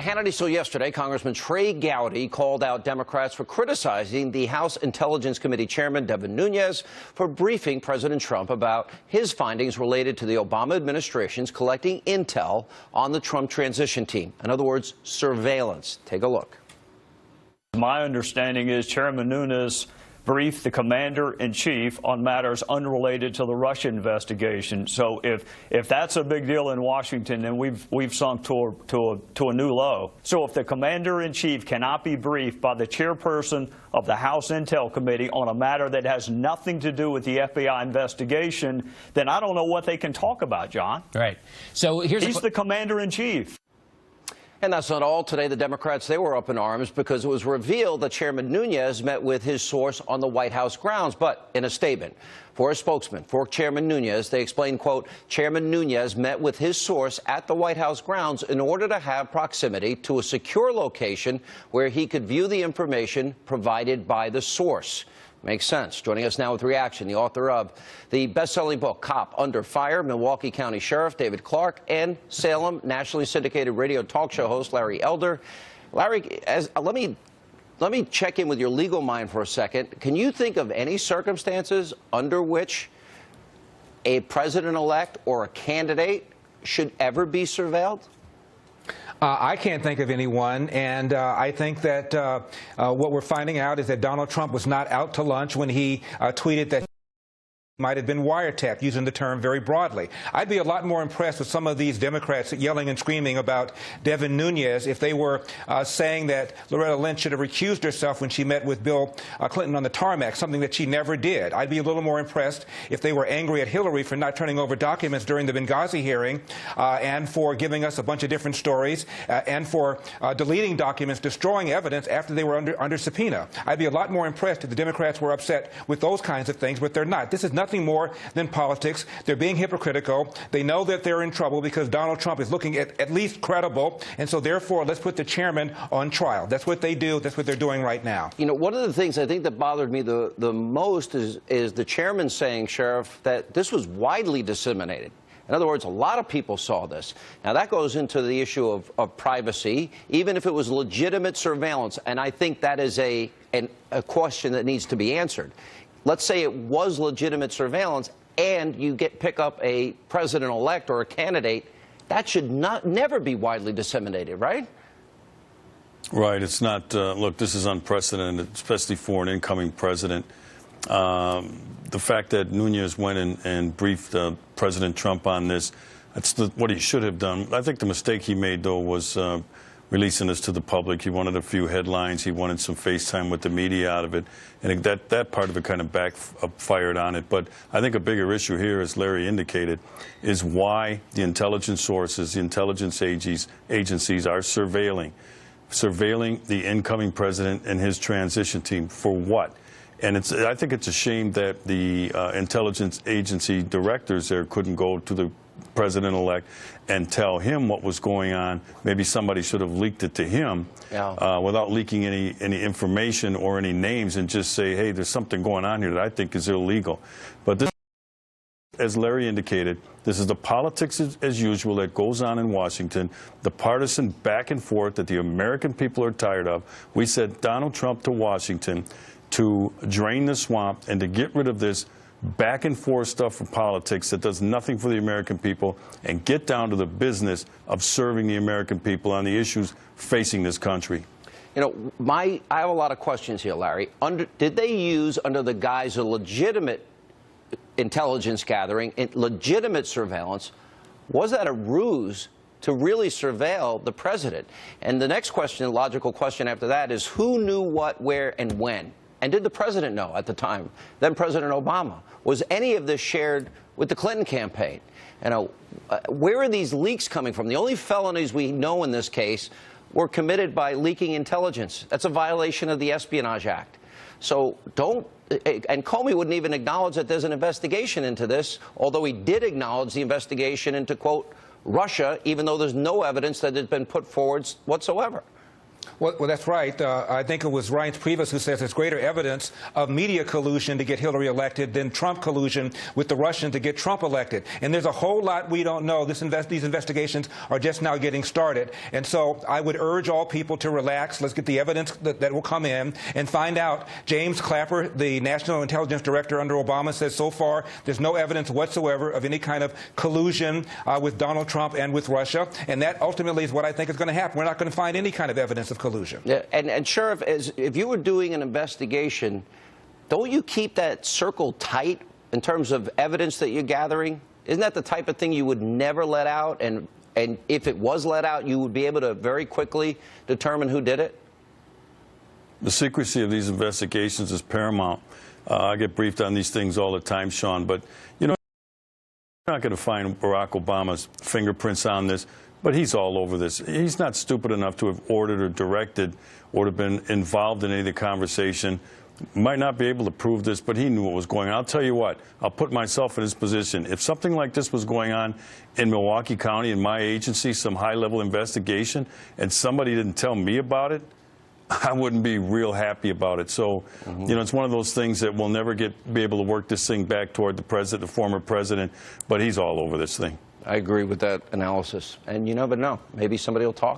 Hannity, so yesterday, Congressman Trey Gowdy called out Democrats for criticizing the House Intelligence Committee Chairman Devin Nunes for briefing President Trump about his findings related to the Obama administration's collecting intel on the Trump transition team. In other words, surveillance. Take a look. My understanding is Chairman Nunes briefed the commander-in-chief on matters unrelated to the Russia investigation. So if that's a big deal in Washington, then we've sunk to a new low. So if the commander-in-chief cannot be briefed by the chairperson of the House Intel Committee on a matter that has nothing to do with the FBI investigation, then I don't know what they can talk about, John. Right. So he's the commander-in-chief. And that's not all. Today, the Democrats, they were up in arms because it was revealed that Chairman Nunes met with his source on the White House grounds. But in a statement for a spokesman for Chairman Nunes, they explained, quote, Chairman Nunes met with his source at the White House grounds in order to have proximity to a secure location where he could view the information provided by the source. Makes sense. Joining us now with reaction, the author of the best-selling book, Cop Under Fire, Milwaukee County Sheriff David Clark, and Salem nationally syndicated radio talk show host Larry Elder. Larry, let me check in with your legal mind for a second. Can you think of any circumstances under which a president-elect or a candidate should ever be surveilled? I can't think of anyone, and I think that what we're finding out is that Donald Trump was not out to lunch when he tweeted that might have been wiretapped, using the term very broadly. I'd be a lot more impressed with some of these Democrats yelling and screaming about Devin Nunes if they were saying that Loretta Lynch should have recused herself when she met with Bill Clinton on the tarmac, something that she never did. I'd be a little more impressed if they were angry at Hillary for not turning over documents during the Benghazi hearing and for giving us a bunch of different stories and for deleting documents, destroying evidence after they were under subpoena. I'd be a lot more impressed if the Democrats were upset with those kinds of things, but they're not. This is nothing more than politics. They're being hypocritical. They know that they're in trouble because Donald Trump is looking at least credible, and so therefore let's put the chairman on trial. That's what they do. That's what they're doing right now. You know, one of the things I think that bothered me the most is the chairman saying, Sheriff, that this was widely disseminated. In other words, a lot of people saw this. Now, that goes into the issue of privacy, even if it was legitimate surveillance, and I think that is a question that needs to be answered. Let's say it was legitimate surveillance and you pick up a president-elect or a candidate, that should never be widely disseminated, right? Right. It's not. Look, this is unprecedented, especially for an incoming president. The fact that Nunes went and briefed President Trump on this, that's what he should have done. I think the mistake he made, though, was releasing this to the public. He wanted a few headlines. He wanted some FaceTime with the media out of it. And that part of it kind of backfired on it. But I think a bigger issue here, as Larry indicated, is why the intelligence sources, the intelligence agencies are surveilling the incoming president and his transition team. For what? And I think it's a shame that the intelligence agency directors there couldn't go to the president-elect and tell him what was going on. Maybe somebody should have leaked it to him without leaking any information or any names, and just say, hey, there's something going on here that I think is illegal. But this, as Larry indicated, this is the politics as usual that goes on in Washington, the partisan back and forth that the American people are tired of. We sent Donald Trump to Washington to drain the swamp and to get rid of this back and forth stuff for politics that does nothing for the American people, and get down to the business of serving the American people on the issues facing this country. You know, I have a lot of questions here, Larry. Did they use, under the guise of legitimate intelligence gathering, legitimate surveillance, was that a ruse to really surveil the president? And the next question, the logical question after that, is who knew what, where, and when? And did the president know at the time, then President Obama? Was any of this shared with the Clinton campaign? You know, where are these leaks coming from? The only felonies we know in this case were committed by leaking intelligence. That's a violation of the Espionage Act. So and Comey wouldn't even acknowledge that there's an investigation into this, although he did acknowledge the investigation into, quote, Russia, even though there's no evidence that has been put forward whatsoever. Well, that's right. I think it was Reince Priebus who says there's greater evidence of media collusion to get Hillary elected than Trump collusion with the Russians to get Trump elected. And there's a whole lot we don't know. These investigations are just now getting started. And so I would urge all people to relax. Let's get the evidence that will come in and find out. James Clapper, the National Intelligence Director under Obama, says so far there's no evidence whatsoever of any kind of collusion with Donald Trump and with Russia. And that ultimately is what I think is going to happen. We're not going to find any kind of evidence of collusion. Yeah, and Sheriff, if you were doing an investigation, don't you keep that circle tight in terms of evidence that you're gathering? Isn't that the type of thing you would never let out? And if it was let out, you would be able to very quickly determine who did it? The secrecy of these investigations is paramount. I get briefed on these things all the time, Sean, but you know, you're not going to find Barack Obama's fingerprints on this. But he's all over this. He's not stupid enough to have ordered or directed or to have been involved in any of the conversation. Might not be able to prove this, but he knew what was going on. I'll tell you what, I'll put myself in his position. If something like this was going on in Milwaukee County, in my agency, some high-level investigation, and somebody didn't tell me about it, I wouldn't be real happy about it. So, you know, it's one of those things that we'll never be able to work this thing back toward the president, the former president, but he's all over this thing. I agree with that analysis. And you never know. Maybe somebody will talk.